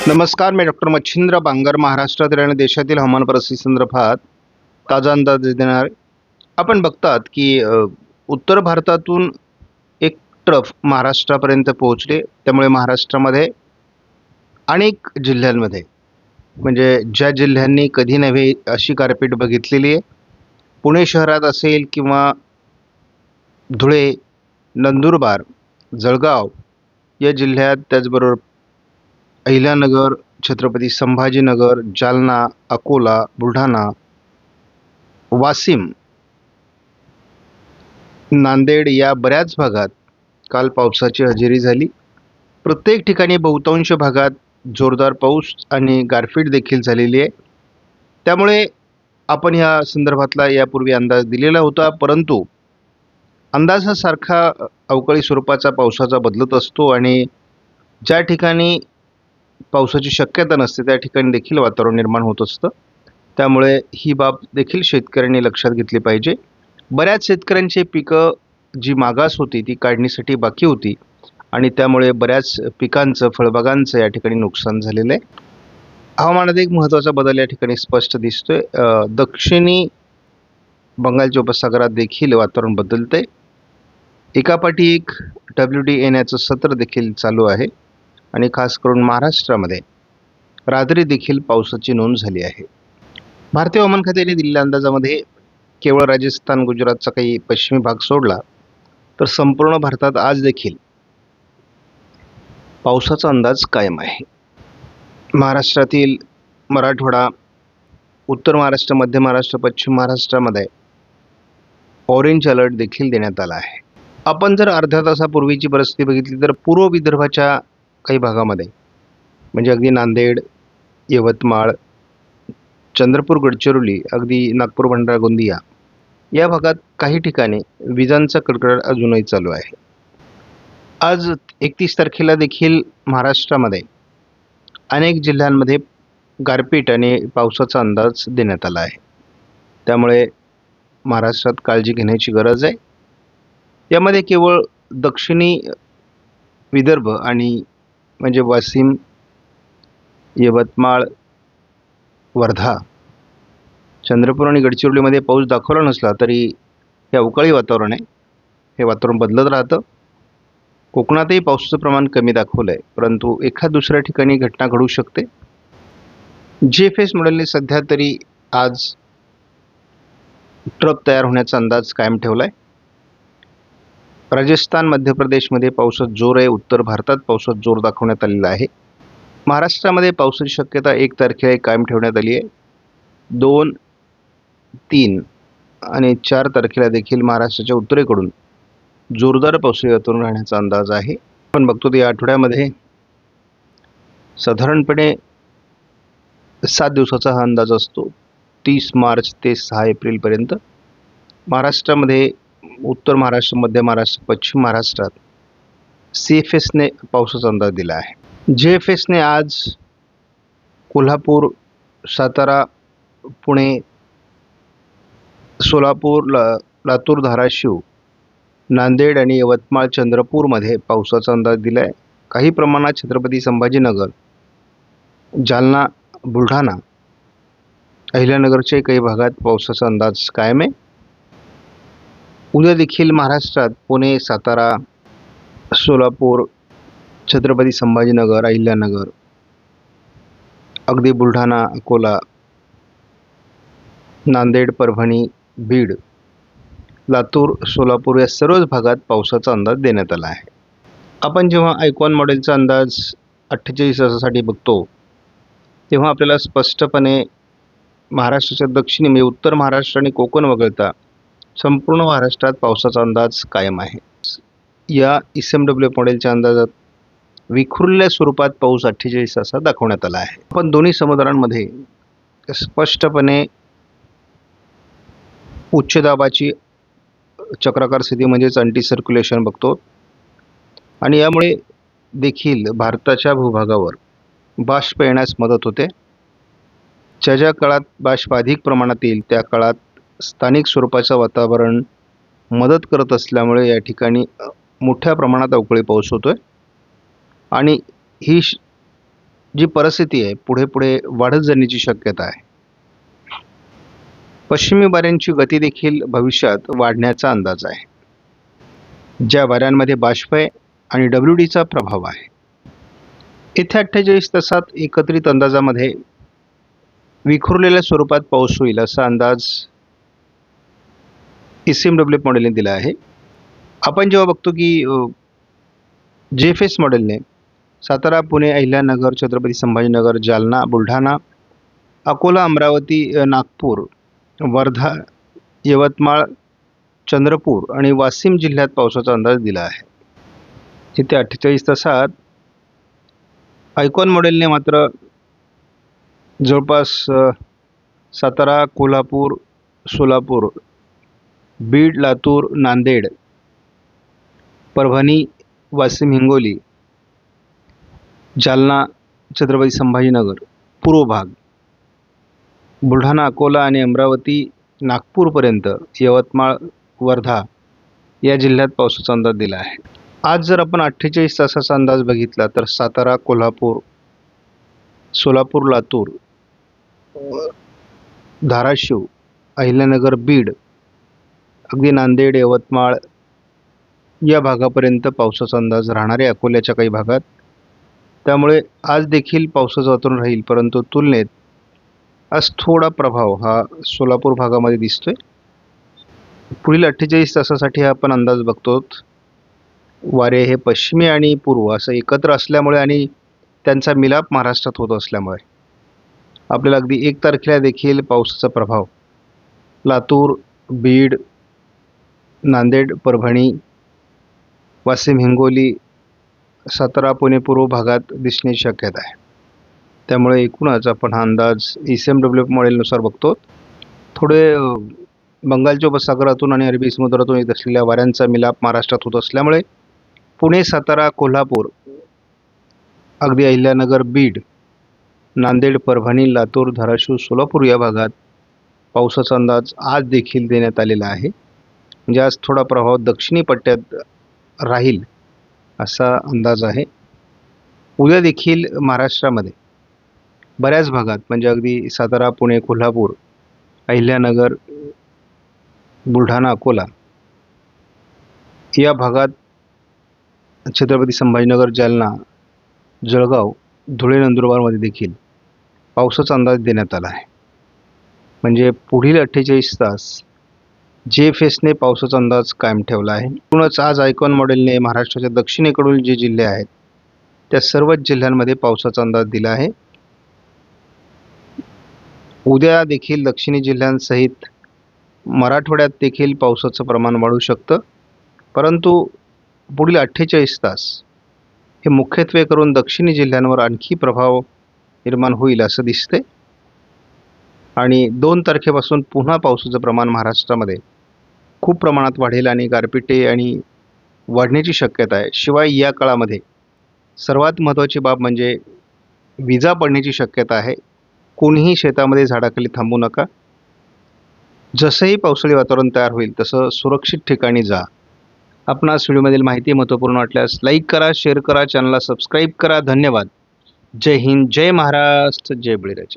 नमस्कार, मी डॉक्टर मच्छिंद्र बांगर महाराष्ट्रातील आणि देशातील हवामान परिस्थितीसंदर्भात ताजा अंदाज देणार. आपण बघतात की उत्तर भारतातून एक ट्रफ महाराष्ट्रापर्यंत पोहोचले. त्यामुळे महाराष्ट्रामध्ये अनेक जिल्ह्यांमध्ये म्हणजे ज्या जिल्ह्यांनी कधी नव्हे अशी गारपीट बघितलेली आहे, पुणे शहरात असेल किंवा धुळे, नंदुरबार, जळगाव या जिल्ह्यात, त्याचबरोबर अहिल्यानगर, छत्रपती संभाजीनगर, जालना, अकोला, बुलढाणा, वाशिम, नांदेड या बऱ्याच भागात काल पावसाची हजेरी झाली. प्रत्येक ठिकाणी बहुतांश भागात जोरदार पाऊस आणि गारपीट देखील झालेली आहे. त्यामुळे आपण या संदर्भातला यापूर्वी अंदाज दिलेला होता, परंतु अंदाज हा सारखा अवकाळी स्वरूपाचा पावसाचा बदलत असतो आणि ज्या ठिकाणी पावसाची शक्यता नसते त्या ठिकाणी देखील वातावरण निर्माण होत असतं. त्यामुळे ही बाब देखील शेतकऱ्यांनी लक्षात घेतली पाहिजे. बऱ्याच शेतकऱ्यांची पिकं जी मागास होती ती काढणीसाठी बाकी होती आणि त्यामुळे बऱ्याच पिकांचं, फळबागांचं या ठिकाणी नुकसान झालेलं आहे. हवामानात एक महत्त्वाचा बदल या ठिकाणी स्पष्ट दिसतोय. दक्षिणी बंगालच्या उपसागरात देखील वातावरण बदलतंय. एकापाठी एक WD येण्याचं सत्र देखील चालू आहे आणि खास करून महाराष्ट्रामध्ये रात्री देखील पावसाची नोंद झाली आहे. भारतीय हवामान खात्याने दिलेल्या अंदाजामध्ये केवळ राजस्थान, गुजरातचा काही पश्चिमी भाग सोडला तर संपूर्ण भारतात आज देखील पावसाचा अंदाज कायम आहे. महाराष्ट्रातील मराठवाडा, उत्तर महाराष्ट्र, मध्य महाराष्ट्र, पश्चिम महाराष्ट्रामध्ये ऑरेंज अलर्ट देखील देण्यात आला आहे. आपण जर अर्ध्या तासापूर्वीची परिस्थिती बघितली तर पूर्व विदर्भाच्या काही भागामध्ये म्हणजे अगदी नांदेड, यवतमाळ, चंद्रपूर, गडचिरोली, अगदी नागपूर, भंडारा, गोंदिया या भागात काही ठिकाणी विजांचा कडकडाट अजूनही चालू आहे. आज 31 तारखेला देखील महाराष्ट्रामध्ये अनेक जिल्ह्यांमध्ये गारपीट आणि पावसाचा अंदाज देण्यात आला आहे. त्यामुळे महाराष्ट्रात काळजी घेण्याची गरज आहे. यामध्ये केवळ दक्षिणी विदर्भ आणि म्हणजे वाशिम, यवतमाळ, वर्धा, चंद्रपूर आणि गडचिरोलीमध्ये पाऊस दाखवला नसला तरी हे अवकाळी वातावरण आहे. हे वातावरण बदलत राहतं. कोकणातही पावसाचं प्रमाण कमी दाखवलं आहे, परंतु एखाद दुसऱ्या ठिकाणी घटना घडू शकते. GFS मॉडेलने सध्या तरी आज ट्रफ तयार होण्याचा अंदाज कायम ठेवला आहे. राजस्थान, मध्य प्रदेशमध्ये पावसात जोर आहे. उत्तर भारतात पावसात जोर दाखवण्यात आलेला आहे. महाराष्ट्रामध्ये पावसाची शक्यता 1 तारखेला कायम ठेवण्यात आली आहे. 2, 3 आणि 4 तारखेला देखील महाराष्ट्राच्या उत्तरेकडून जोरदार पावसाळी वातावरण राहण्याचा अंदाज आहे. आपण बघतो तर या आठवड्यामध्ये साधारणपणे 7 दिवसाचा हा अंदाज असतो. 30 मार्च ते 6 एप्रिलपर्यंत महाराष्ट्रामध्ये उत्तर महाराष्ट्र, मध्य महाराष्ट्र, पश्चिम महाराष्ट्रात CFSने पावसाचा अंदाज दिला आहे. GFSने आज कोल्हापूर, सातारा, पुणे, सोलापूर, लातूर, धाराशिव, नांदेड आणि यवतमाळ, चंद्रपूरमध्ये पावसाचा अंदाज दिला आहे. काही प्रमाणात छत्रपती संभाजीनगर, जालना, बुलढाणा, अहिल्यानगरच्या काही भागात पावसाचा अंदाज कायम आहे. उद्या देखील महाराष्ट्रात पुणे, सातारा, सोलापूर, छत्रपती संभाजीनगर, अहिल्यानगर, अगदी बुलढाणा, अकोला, नांदेड, परभणी, बीड, लातूर, सोलापूर या सर्वच भागात पावसाचा अंदाज देण्यात आला आहे. आपण जेव्हा आयकॉन मॉडेलचा अंदाज 48 तासासाठी बघतो तेव्हा आपल्याला स्पष्टपणे महाराष्ट्राच्या दक्षिणी म्हणजे उत्तर महाराष्ट्र आणि कोकण वगळता संपूर्ण महाराष्ट्रात पावसाचा अंदाज कायम आहे. या SMW मॉडेलच्या अंदाजात विखुरलेल्या स्वरूपात पाऊस 48 तासात दाखवण्यात आला आहे. आपण दोन्ही समुद्रांमध्ये स्पष्टपणे उच्च दाबाची चक्राकार स्थिती म्हणजेच अँटी सर्क्युलेशन बघतो आणि यामुळे देखील भारताच्या भूभागावर बाष्प येण्यास मदत होते. ज्या काळात बाष्प अधिक प्रमाणात येईल त्या काळात स्थानिक स्वरूपाचं वातावरण मदत करत असल्यामुळे या ठिकाणी मोठ्या प्रमाणात अवकाळी पाऊस होतोय आणि ही जी परिस्थिती आहे पुढे पुढे वाढत जाण्याची शक्यता आहे. पश्चिमी वाऱ्यांची गती देखील भविष्यात वाढण्याचा अंदाज आहे. ज्या वाऱ्यांमध्ये बाष्प आहे आणि WDचा प्रभाव आहे. येत्या 48 तासात एकत्रित अंदाजामध्ये विखुरलेल्या स्वरूपात पाऊस होईल असा अंदाज ECMWF मॉडेलने दिला आहे. आपण जेव्हा बघतो की JFS मॉडेलने सातारा, पुणे, अहिल्यानगर, छत्रपती संभाजीनगर, जालना, बुलढाणा, अकोला, अमरावती, नागपूर, वर्धा, यवतमाळ, चंद्रपूर आणि वाशिम जिल्ह्यात पावसाचा अंदाज दिला आहे. येत्या 48 तासात आयकॉन मॉडेलने मात्र जवळपास सातारा, कोल्हापूर, सोलापूर, बीड, लातूर, नांदेड, परभणी, वाशिम, हिंगोली, जालना, छत्रपती संभाजीनगर, पूर्व भाग, बुलढाणा, अकोला आणि अमरावती, नागपूरपर्यंत, यवतमाळ, वर्धा या जिल्ह्यात पावसाचा अंदाज दिला आहे. आज जर आपण 48 तासाचा अंदाज बघितला तर सातारा, कोल्हापूर, सोलापूर, लातूर, धाराशिव, अहिल्यानगर, बीड, अगदी नांदेड, यवतमाळ या भागापर्यंत पावसाचा अंदाज राहणार आहे, अकोल्याच्या काही भागात. त्यामुळे आज देखील पावसाचं वातावरण राहील, परंतु तुलनेत आज थोडा प्रभाव हा सोलापूर भागामध्ये दिसतोय. पुढील 48 तासासाठी आपण अंदाज बघतो. वारे हे पश्चिमी आणि पूर्व असं एकत्र असल्यामुळे आणि त्यांचा मिलाप महाराष्ट्रात होत असल्यामुळे आपल्याला अगदी 1 तारखेला देखील पावसाचा प्रभाव लातूर, बीड, नांदेड, परभणी, वाशिम, हिंगोली, सातारा, पुणे पूर्व भागात दिसण्याची शक्यता आहे. त्यामुळे एकूणच आपण हा अंदाज ECMWF मॉडेलनुसार बघतो. थोडे बंगालच्या उपसागरातून आणि अरबी समुद्रातून येत असलेल्या वाऱ्यांचा मिलाप महाराष्ट्रात होत असल्यामुळे पुणे, सातारा, कोल्हापूर, अगदी अहिल्यानगर, बीड, नांदेड, परभणी, लातूर, धाराशिव, सोलापूर या भागात पावसाचा अंदाज आज देखील देण्यात आलेला आहे. म्हणजे आज थोडा प्रभाव दक्षिणी पट्ट्यात राहील असा अंदाज आहे. उद्या देखील महाराष्ट्रामध्ये बऱ्याच भागात म्हणजे अगदी सातारा, पुणे, कोल्हापूर, अहिल्यानगर, बुलढाणा, अकोला या भागात, छत्रपती संभाजीनगर, जालना, जळगाव, धुळे, नंदुरबारमध्ये देखील पावसाचा अंदाज देण्यात आला आहे. म्हणजे पुढील 48 तास JFSने पावसाचा अंदाज कायम ठेवला आहे. म्हणूनच आज आयकॉन मॉडेलने महाराष्ट्राच्या दक्षिणेकडील जे जिल्हे आहेत त्या सर्वच जिल्ह्यांमध्ये पावसाचा अंदाज दिला आहे. उद्या देखील दक्षिणी जिल्ह्यांसहित मराठवाड्यात देखील पावसाचं प्रमाण वाढू शकतं, परंतु पुढील 48 तास हे मुख्यत्वे करून दक्षिणी जिल्ह्यांवर आणखी प्रभाव निर्माण होईल असं दिसते आणि 2 तारखेपासून पुन्हा पावसाचं प्रमाण महाराष्ट्रामध्ये खूप प्रमाणात वाढेल आणि गारपिटे आणि वाढण्याची शक्यता आहे. शिवाय या काळामध्ये सर्वात महत्त्वाची बाब म्हणजे विजा पडण्याची शक्यता आहे. कोणीही शेतामध्ये झाडाखाली थांबू नका. जसंही पावसाळी वातावरण तयार होईल तसं सुरक्षित ठिकाणी जा. आपणास व्हिडिओमधील माहिती महत्त्वपूर्ण वाटल्यास लाईक करा, शेअर करा, चॅनलला सबस्क्राईब करा. धन्यवाद. जय हिंद, जय महाराष्ट्र, जय बळीराजा.